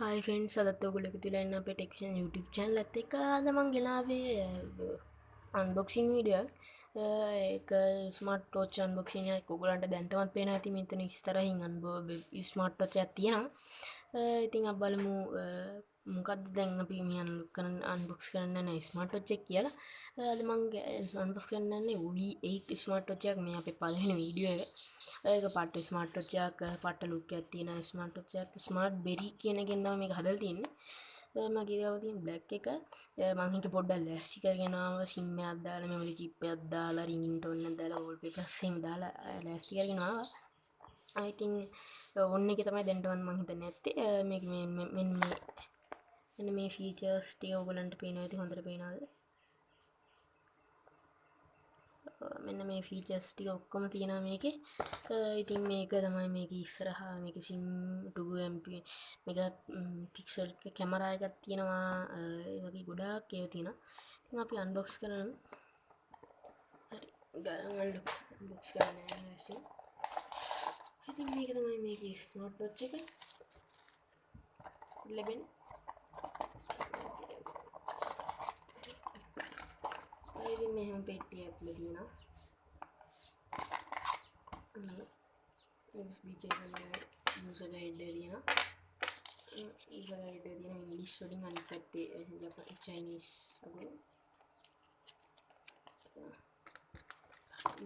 Hi friends, අදත් ඔයගොල්ලෝ එකතු වෙලා ඉන්න අපේ ටෙක්විෂන් YouTube channel එකත් එක්ක අද මම ගෙනාවේ unboxing video එකක්. ඒක smart watch unboxing එකක්. ඔයගොල්ලන්ට දැන්ටමත් පේනවා ඇති මෙතන ඉස්සරහින් smart watch එකක් තියෙනවා. ඉතින් අපි බලමු මොකක්ද දැන් අපි මේ unbox කරන්න යන smart watch එක කියලා. අද මම unbox කරන්න යන්නේ V8 smart watch එකක්. මේ අපේ පළවෙනි වීඩියෝ එක. ඒක පට්ට ස්මාර්ට් වොච් එකක් පට්ට ලුක් එකක් තියෙන ස්මාර්ට් වොච් එකක් ස්මාර්ට් බෙරි කියන එකෙන් තමයි මේක හදලා තියෙන්නේ. මගේ ගාව තියෙන බ්ලැක් එක මම හිත පොඩ්ඩක් ලෑස්ති කරගෙන ආවා සිම් එකක් දාලා මෙමරි චිප් එකක් දාලා රින්ගින් ටෝන් එකක් දාලා වෝල්පේපර්ස් එහෙම දාලා ලෑස්ති කරගෙන ආවා. I think ඔන්න එක තමයි දැන්ටවත් මම හිතන්නේ නැත්තේ මේක මෙන්න මේ ෆීචර්ස් ටික ඔයගලන්ට පේනවා ඇති හොඳට පේනවාද? මෙන්න මේ ෆීචර්ස් ටික ඔක්කොම තියෙනවා මේකේ. ඉතින් මේක තමයි මේකේ ඉස්සරහා මේකේ sim 2MP mega pixel camera එකක් තියෙනවා. ඒ වගේ ගොඩාක් ඒවා තියෙනවා. ඉතින් අපි අන්බොක්ස් කරමු. හරි. ගලන් අන්බොක්ස් කරන්න ඇසි. ඉතින් මේක තමයි මේකේ ස්මාර්ට් වොච් එක. ලැබෙන්නේ. ඉතින් මෙහෙම පෙට්ටියක් ඇතුලේ තියෙනවා. USB cable user guide තියෙනවා. user guide තියෙන ඉංග්‍රීසි වලින් අනිත් පැත්තේ ජපන් චයිනීස් අගුරු.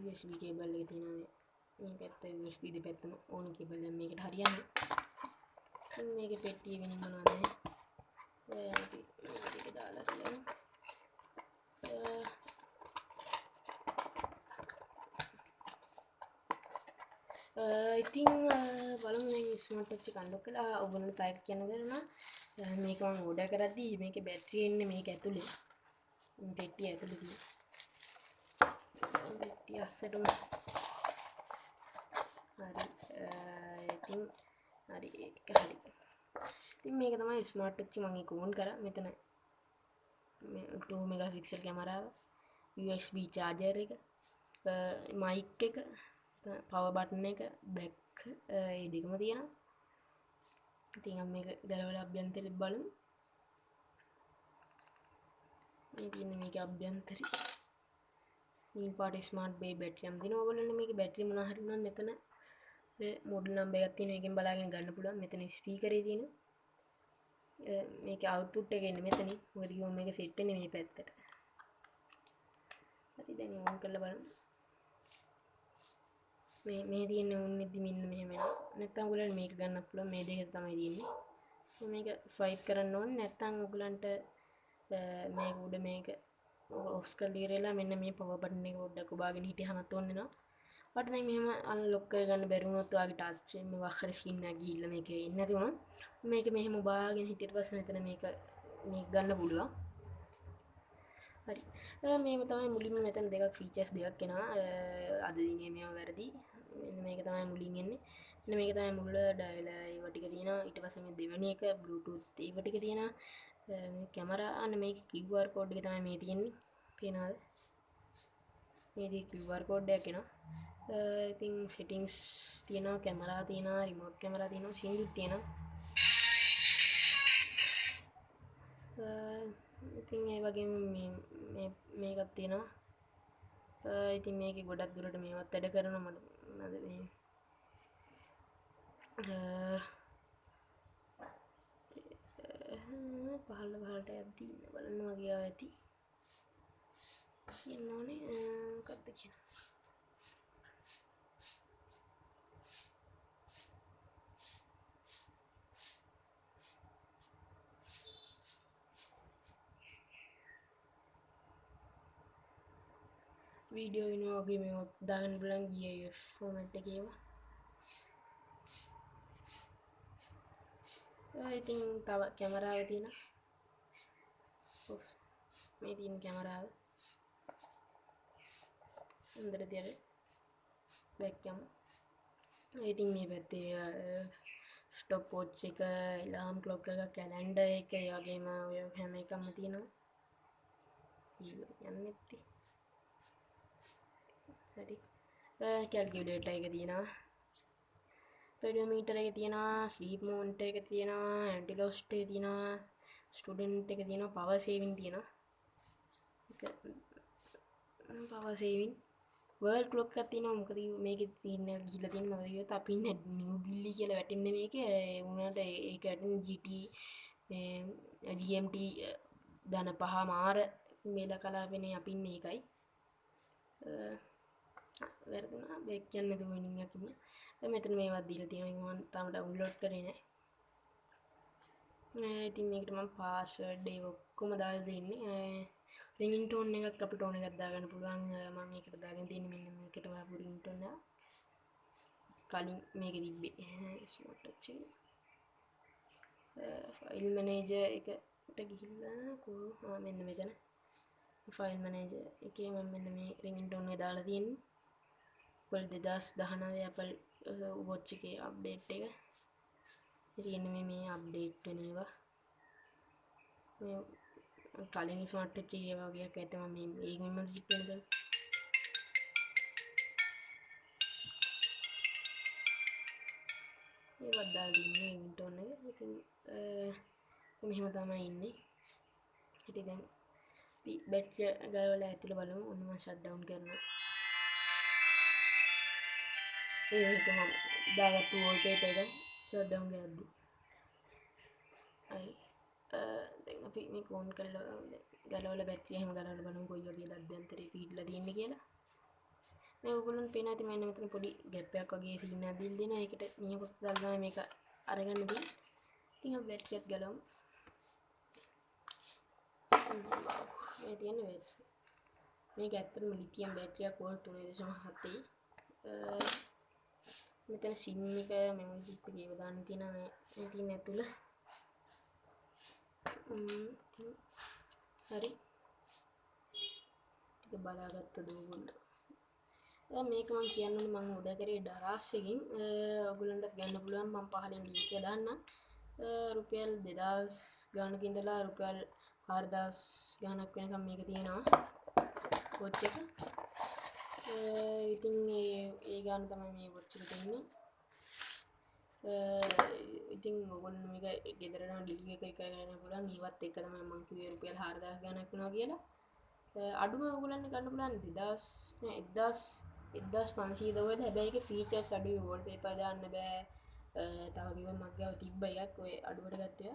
USB cable එක තියෙනවා මේ පැත්තේ USB දෙපැත්තම ඕන cable එක මේකට හරියන්නේ. මේකේ පෙට්ටිය වෙනින් මොනවද? අපි මේක දාලා තියමු. ඉතින් බලමු දැන් ස්මාර්ට් වොච් එක අන්ලොක් කළා. ඔයගොල්ලන්ට තව කියන්න දෙනවා. මේක මම ඕඩර් කරද්දී මේකේ බැටරි එන්නේ මේක ඇතුලේ. පෙට්ටිය ඇතුලේ තියෙන. පෙට්ටිය අස්සටම. හරි. ඉතින් හරි ඒක හරි. ඉතින් මේක තමයි ස්මාර්ට් වොච් මම ඒක ඕන් කරා. මෙතන 2 මෙගාපික්සල් කැමරාව, USB charger එක, mic එක, power button එක, back ඒ දෙකම තියෙනවා. ඉතින් අපි මේක ගලවලා අභ්‍යන්තරෙත් බලමු. මේ තියෙන්නේ මේක අභ්‍යන්තරي. මේ පාට ස්මාර්ට් බේ බැටරි යම් දිනවා. ඔයගොල්ලන්ට මේකේ බැටරි මොනවා හරි වුණා මෙතන මේ මොඩල් නම්බර් එකක් තියෙනවා. ඒකෙන් බලාගෙන ගන්න පුළුවන්. මෙතන ස්පීකරේ තියෙන මේකේ අවුට්පුට් එක එන්නේ මෙතනින්. මොකද කිව්වම මේක සෙට් වෙන්නේ මේ පැත්තට. හරි දැන් ඕන් කරලා බලමු. මේ තියෙන්නේ ඕන් වෙද්දි මෙන්න මෙහෙම එනවා. නැත්නම් ඔයගොල්ලන්ට මේක ගන්නත් පුළුවන්. මේ දෙක තමයි තියෙන්නේ. මේක ස්වයිප් කරන්න ඕනේ. නැත්නම් ඔයගොල්ලන්ට මේක උඩ මේක ඔෆ් කරලා ඉවරලා මෙන්න මේ පවර් බටන් එක පොඩ්ඩක් ඔබාගෙන හිටියහමත් ඕන වෙනවා. ඔයාලට දැන් මෙහෙම අන්ලොක් කරගන්න බැරි වුණොත් ඔයාගේ ටච් මොකක් හරි ස්ක්‍රීන් එකක් ගිහිල්ලා මේකේ ඉන්නේ නැති වුණොත් මේක මෙහෙම ඔබාගෙන හිටියට පස්සේ මෙතන මේක ගන්න පුළුවන්. හරි. මේව තමයි මුලින්ම මෙතන දෙකක් ෆීචර්ස් දෙකක් එනවා. අද දිනේ මේවා වැරදි. මෙන්න මේක තමයි මුලින් එන්නේ. මෙන්න මේක තමයි මුල ඩයල් ඒව ටික තියෙනවා. ඊට පස්සේ මේ දෙවෙනි එක බ්ලූටූත් ඒව ටික තියෙනවා. මේ කැමරා අන්න මේක QR කෝඩ් එක තමයි මේ තියෙන්නේ. පේනවද? මේකේ QR කෝඩ් එකක් එනවා. ඉතින් සෙටින්ග්ස් තියෙනවා, කැමරා තියෙනවා, රිමෝට් කැමරා තියෙනවා, සිංදුත් තියෙනවා. ඉතින් ඒ වගේම මේකක් තියෙනවා. ඉතින් මේකේ ගොඩක් දුරට මේවත් වැඩ කරනවා මට මේ පහළට යද්දී බලන්න වගේ ඇති කියන්න ඕනේ මොකක්ද කියන වීඩියෝ වෙනවා වගේ මේවත් දාගන්න බලන් GIF ෆෝමැට් එකේ ඒවා. ඉතින් තව කැමරාව තියෙනවා. මේ තියෙන කැමරාව හොඳට තියලා බෑක් යමු. ඉතින් මේ පැත්තේ ස්ටොප් වොච් එක, ඇලාම් ක්ලොක් එක, කැලෙන්ඩර් එක, ඒ වගේම ඔය හැම එකක්ම තියෙනවා. යන්නේ නැති. හරි. කැල්කියුලේටර් එක තියෙනවා. පෙඩියෝමීටර් එක තියෙනවා, ස්ලීප් මෝනිටර් එක තියෙනවා, ඇන්ටි ලොස්ට් එක තියෙනවා, ස්ටුඩන්ට් එක තියෙනවා, පවර් සේවින් තියෙනවා. පවර් සේවින් වර්ල්ඩ් ක්ලොක් එකක් තියෙනවා. මොකද මේකේ තියෙන ගිහිල්ලා තියෙන මොකද කියොත් අපි ඉන්නේ නිව් දිල්ලි කියලා වැටෙන්නේ මේකේ. ඒ වුණාට ඒක වැටෙන GT GMT දන පහ මාර මේල කලාපෙනේ අපි ඉන්නේ ඒකයි. වැරදුනා බේක් කියන්න දුවනින් යකින්න. මෙතන මේවත් දීලා තියෙනවා. මම තාම ඩවුන්ලෝඩ් කරේ නැහැ. ඉතින් මේකට මම පාස්වර්ඩ් ඒක ඔක්කොම දාලා දෙන්නේ. රින්ග්ටෝන් එකක් අපිට ඕන එකක් දාගන්න පුළුවන්. මම මේකට දාගෙන තියෙන්නේ මෙන්න මේකට වාපු රින්ග්ටෝන් එක. කලින් මේකේ තිබ්බේ ස්මාර්ට් වොච් එක. ෆයිල් මැනේජර් එකට ගිහිල්ලා මෙන්න මෙතන ෆයිල් මැනේජර් එකේ මම මෙන්න මේ රින්ග්ටෝන් එක දාලා තියෙන්නේ. Apple 2019 Apple watch එකේ අප්ඩේට් එක. ඉතින් මේ අප්ඩේට් වෙන ඒවා. මේ කලින් ස්මාර්ට් වොච් එකේ වගේ එකක් ඇත්ත මම මේක මෙමරි චිප් වෙනද. ඒවත් දාලා ඉන්නේ රින්ග්ටෝන් එක. ඉතින් මෙහෙම තමයි ඉන්නේ. ඉතින් දැන් බැටරිය ගලවලා ඇතුළ බලමු. ඔන්න මම ෂට් ඩවුන් කරනවා. ඒක මම දාගත්තු වෝල්පේපර් එක ෂට් ඩවුන් කරද්දී. දැන් අපි මේක ඕන් කරලා ගලවලා බැටරිය එහෙම ගලවලා බලමු කොයි වගේ අභ්‍යන්තරේ පිහිටලා තියෙන්නේ කියලා. මේ ඔයගොල්ලන්ට පේනවා ඇති මම මෙතන පොඩි ගැප් එකක් වගේ සීන් එකක් දීලා දෙනවා. ඒකට නියපොත්ත දාලා තමයි මේක අරගන්න දෙන්නේ. ඉතින් අපි බැටරියත් ගලවමු. මේ තියෙන බැටරිය. මේක ඇත්තටම ලිතියම් බැටරියක් වෝල්ට් 3.7. මෙතන සිම් එක මෙමරි චිප් එක ඒව දාන්න තියෙනවා මේ තියෙන ඇතුළ. හරි. ටික බලාගත්තද ඕගොල්ලෝ? මේක මම කියන්නේ මම ඕඩර් කරේ ඩරාස් එකකින්. ඔයගොල්ලන්ට ගන්න පුළුවන් මම පහලින් ලින්ක් එක දාන්නම්. රුපියල් 2000 ගානක ඉඳලා රුපියල් 4000 ගානක් වෙනකම් මේක තියෙනවා වොච් එක. ඉතින් ඒ ගාන තමයි මේ වොච් එක තියෙන්නේ. ඉතින් ඔයගොල්ලෝ මේක ගෙදර නම් ඩෙලිවරි කරගන්න පුළුවන්. ඊවත් එක තමයි මම කිව්වේ රුපියල් 4000 ගානක් වෙනවා කියලා. අඩුම ඔයගොල්ලන්ට ගන්න පුළුවන් 1500 වේද. හැබැයි ඒකේ ෆීචර්ස් අඩුයි. වෝල්පේපර් දාන්න බෑ. තව කිව්ව මග් ගාව තිබ්බ එකක් ඔය අඩුවට ගත්තා.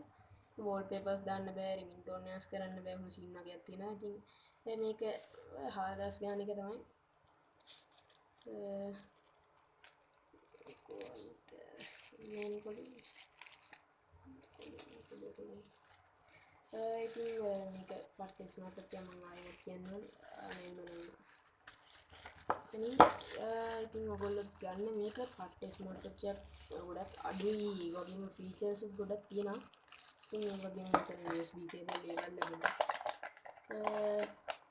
වෝල්පේපර්ස් දාන්න බෑ. රින්ග්ටෝන් එකස් කරන්න බෑ. මොන සීන් වගේක් තියෙනවා. ඉතින් මේක 4000 ගාන එක තමයි. ඉතින් මේක ෆස්ට් ස්මාර්ට් වොච් එක මම ආයෙත් කියන්නම්. ඉතින් ඔයගොල්ලෝ ගන්න මේක ෆස්ට් ස්මාර්ට් වොච් එක ගොඩක් අඩුයි. වගේම ෆීචර්ස් ගොඩක් තියෙනවා. ඉතින් ඒ වගේම මෙතන USB කේබල් ඒවත් ලැබෙනවා.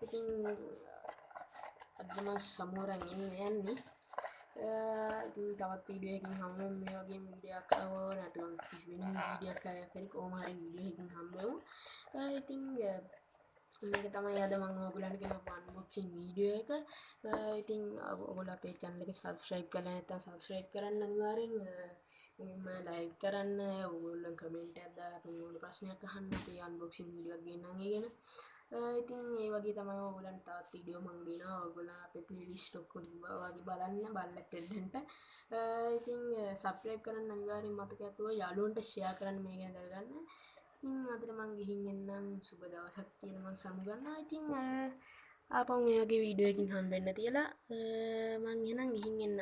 ඉතින් අද මම සමෝරන් යන්නේ. ඉතින් තවත් වීඩියෝ එකකින් හම්බෙමු. මේ වගේම වීඩියෝ එකක් ආවෝ නැත්නම් වෙන වීඩියෝ එකක් කරලා කොහොම හරි වීඩියෝ එකකින් හම්බෙමු. ඉතින් මේක තමයි අද මම ඔයගොල්ලන්ට ගෙනාපු අන්බොක්සින් වීඩියෝ එක. ඉතින් ඔයගොල්ලෝ අපේ channel එක subscribe කරලා නැත්නම් subscribe කරන්න අනිවාර්යෙන්. ලයික් කරන්න. ඔයගොල්ලෝ කමෙන්ට් එකක් දාලා අපිට ඕන ප්‍රශ්නයක් අහන්න. අපි අන්බොක්සින් වීඩියෝ එකක් ගෙන්නන් ඒගෙන. ඉතින් ඒ වගේ තමයි ඔයගොල්ලන්ට තවත් වීඩියෝ මම ගෙනවා. ඔයගොල්ලෝ අපේ ප්ලේලිස්ට් ඔක්කොම වගේ බලන්න බලලත් එන්නට. ඉතින් subscribe කරන්න අනිවාර්යෙන් මතක ඇතුව යාළුවන්ට share කරන්න මේක ගැන දැනගන්න. ඉතින් අදට මම ගිහින් එන්නම්. සුබ දවසක් කියන මම සමුගන්නවා. ඉතින් ආපහු මේ වගේ වීඩියෝ එකකින් හම්බෙන්න තියලා මම එහෙනම් ගිහින් එන්න.